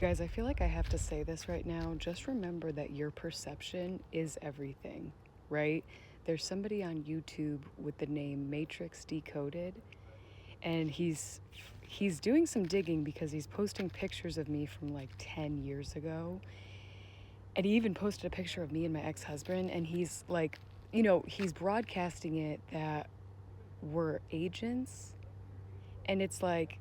guys, I feel like I have to say this right now. Just remember that your perception is everything, right? There's somebody on YouTube with the name Matrix Decoded, and he's doing some digging because he's posting pictures of me from like 10 years ago. And he even posted a picture of me and my ex-husband, and he's like, he's broadcasting it that we're agents. And it's like,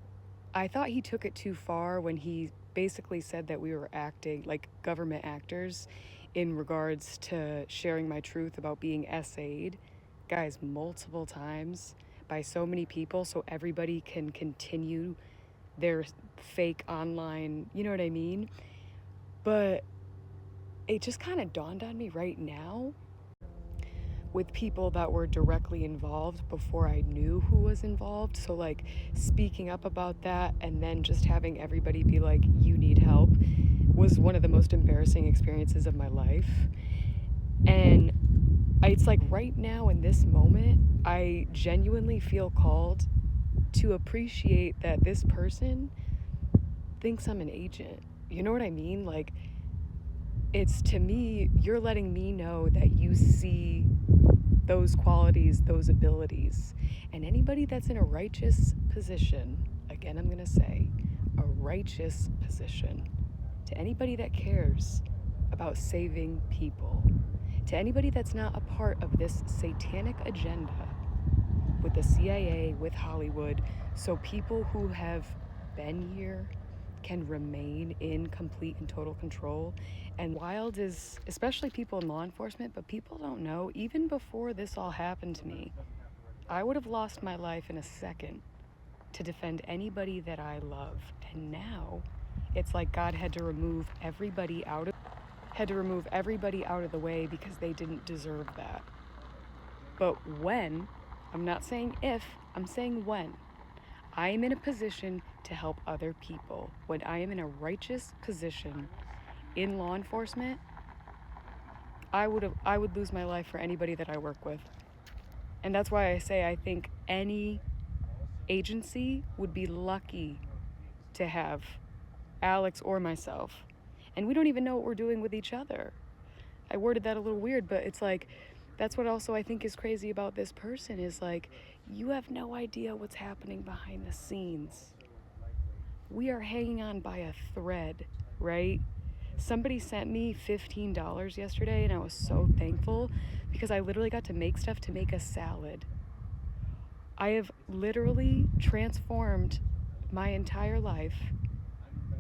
I thought he took it too far when he basically said that we were acting like government actors in regards to sharing my truth about being SA'd, guys, multiple times by so many people so everybody can continue their fake online, you know what I mean? But it just kind of dawned on me right now with people that were directly involved before I knew who was involved. So like speaking up about that and then just having everybody be like, you need help, was one of the most embarrassing experiences of my life. And it's like right now in this moment, I genuinely feel called to appreciate that this person thinks I'm an agent. You know what I mean? Like, it's, to me, you're letting me know that you see those qualities, those abilities. And anybody that's in a righteous position, again, I'm gonna say, a righteous position, to anybody that cares about saving people, to anybody that's not a part of this satanic agenda with the CIA, with Hollywood, so people who have been here can remain in complete and total control. And wild is, especially people in law enforcement, but people don't know, even before this all happened to me, I would have lost my life in a second to defend anybody that I love. And now it's like God had to remove everybody out of the way because they didn't deserve that. But when, I'm not saying if, I'm saying when, I am in a position to help other people, when I am in a righteous position in law enforcement, I would lose my life for anybody that I work with. And that's why I say I think any agency would be lucky to have Alex or myself. And we don't even know what we're doing with each other. I worded that a little weird, but it's like, that's what also I think is crazy about this person is like, you have no idea what's happening behind the scenes. We are hanging on by a thread, right? Somebody sent me $15 yesterday and I was so thankful because I literally got to make stuff to make a salad. I have literally transformed my entire life,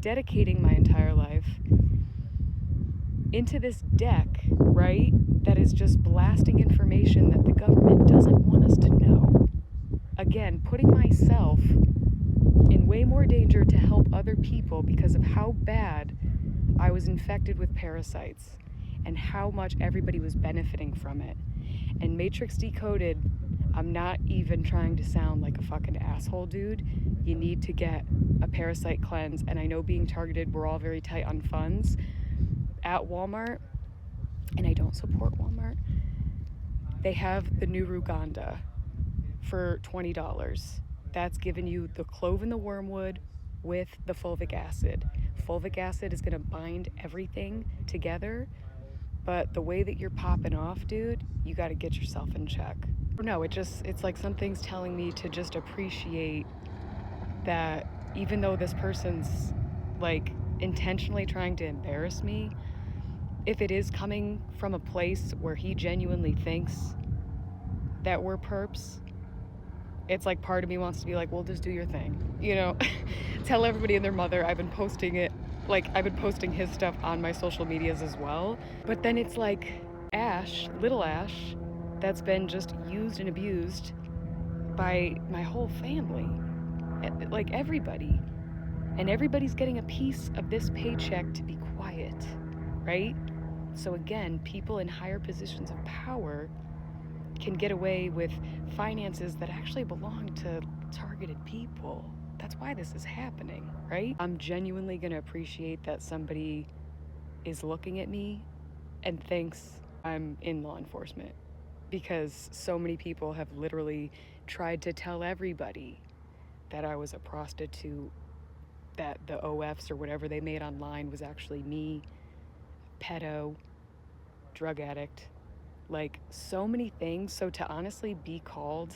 dedicating my entire life into this deck, right, that is just blasting information that the government doesn't want us to know. Again, putting myself in way more danger to help other people because of how bad I was infected with parasites and how much everybody was benefiting from it. And Matrix Decoded, I'm not even trying to sound like a fucking asshole, dude. You need to get a parasite cleanse. And I know being targeted, we're all very tight on funds. At Walmart, and I don't support Walmart, they have the new Ruganda for $20. That's giving you the clove and the wormwood with the fulvic acid. Fulvic acid is gonna bind everything together, but the way that you're popping off, dude, you gotta get yourself in check. No, it's like something's telling me to just appreciate that even though this person's like intentionally trying to embarrass me, if it is coming from a place where he genuinely thinks that we're perps, it's like part of me wants to be like, well, just do your thing, you know? Tell everybody and their mother I've been posting it, like I've been posting his stuff on my social medias as well. But then it's like Ash, little Ash, that's been just used and abused by my whole family, like everybody. And everybody's getting a piece of this paycheck to be quiet, right? So again, people in higher positions of power can get away with finances that actually belong to targeted people. That's why this is happening, right? I'm genuinely gonna appreciate that somebody is looking at me and thinks I'm in law enforcement, because so many people have literally tried to tell everybody that I was a prostitute that the OFs or whatever they made online was actually me, pedo, drug addict, like so many things. So to honestly be called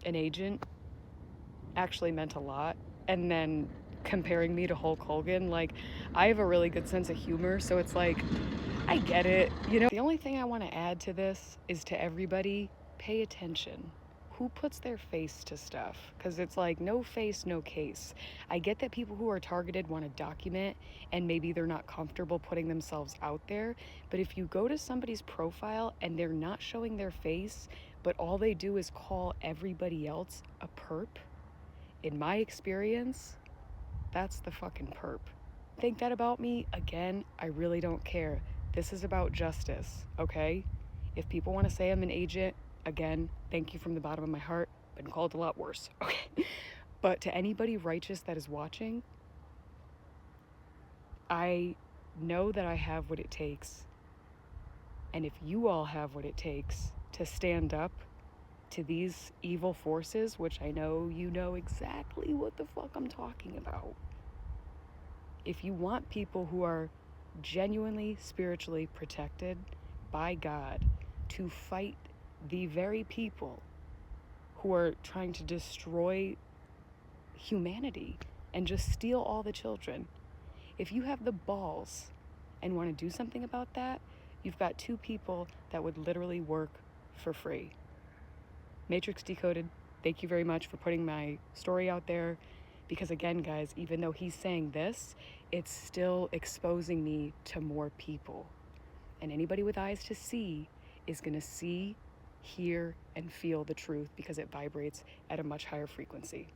an agent actually meant a lot. And then comparing me to Hulk Hogan, like, I have a really good sense of humor, so it's like, I get it. The only thing I want to add to this is to everybody, pay attention. Who puts their face to stuff? Because it's like, no face, no case. I get that people who are targeted want to document and maybe they're not comfortable putting themselves out there. But if you go to somebody's profile and they're not showing their face, but all they do is call everybody else a perp, in my experience, that's the fucking perp. Think that about me? Again, I really don't care. This is about justice, okay? If people want to say I'm an agent, again, thank you from the bottom of my heart. Been called a lot worse, okay? But to anybody righteous that is watching, I know that I have what it takes. And if you all have what it takes to stand up to these evil forces, which I know you know exactly what the fuck I'm talking about. If you want people who are genuinely spiritually protected by God to fight the very people who are trying to destroy humanity and just steal all the children, if you have the balls and want to do something about that, you've got two people that would literally work for free. Matrix Decoded, thank you very much for putting my story out there. Because again, guys, even though he's saying this, it's still exposing me to more people. And anybody with eyes to see is going to see, hear, and feel the truth because it vibrates at a much higher frequency.